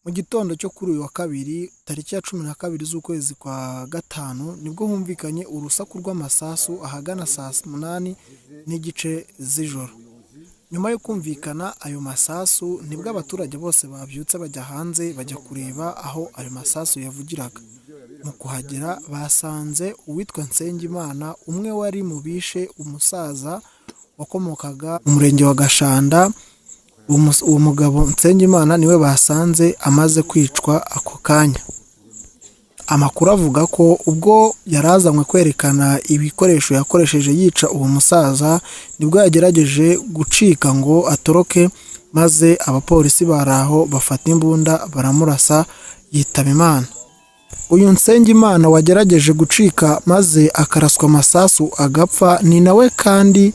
Mu gitondo cyo kuri uyu wa kabiri tariki ya 12 z'ukwezi kwa gatanu nibwo humvikanye urusaku rw'amasasu ahagana saa 8 n'igice z'ijoro. Nyuma yo kumvikana ayo masasu nibwo abaturage bose babyutse bajya hanze bajya kureba aho ayo masasu yavugiraga. Mu kuhagera basanze uwitwa Nsengimana, umwe wari mu bishe umusaza wakomokaga mu murenge wa Gashanda. Uwo mugabo Nsengimana niwe basanze amaze kwicwa ako kanya. Amakuru avuga ko ubwo yarazanywe kwerekana ibikoresho yakoresheje yica uwo musaza nibwo yagerageje gucika ngo atoroke, maze abapolisi baraho bafata imbunda baramurasa yitaba Imana. Uyu Nsengimana wagerageje gucika maze akaraswa amasasu agapfa ni nawe kandi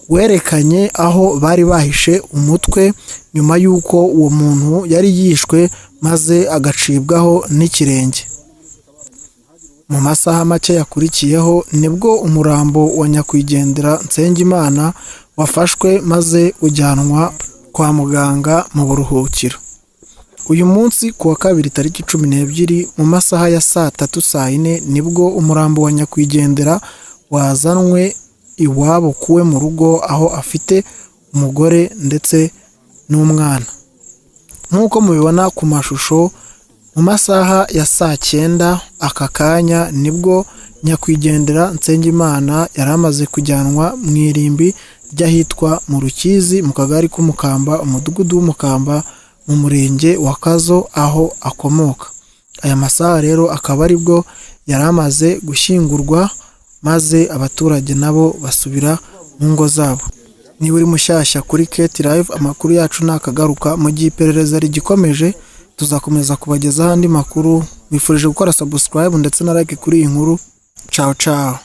werekanye aho bari bahishe umutwe nyuma y'uko uwo muntu yari yishwe maze agacibwaho n'ikirenge. Mu masaha make yakurikiyeho nibwo umurambo wa nyakwigendera Nsengimana wafashwe maze ujyanwa kwa muganga mu buruhukiro. Uyu munsi ku wa kabiri tariki 12 mu masaha ya saa 3 saa 4 nibwo umurambo wa nyakwigendera wazanwe iwabo kuwe mu rugo, aho afite umugore ndetse n'umwana. Nk'uko mubibona ku mashusho, mu masaha ya saa 9 aka kanya nibwo nyakwigendera Nsengimana yari amaze kujyanwa mu irimbi ry'ahitwa mu Rukizi mu kagari k'Umukamba, umudugudu w'Umukamba mu murenge wa Kazo aho akomoka. Aya masaha rero akaba aribwo yari amaze gushyingurwa maze abaturage nabo basubira mu ngo zabo. Niba uri mushyashya kuri Keti Live, amakuru yacu nakagaruka mu gihe iperereza rigikomeje, tuzakomeza kubagezaho andi makuru. Mwifurije gukora subscribe ndetse na like kuri iyi nkuru. Ciao ciao.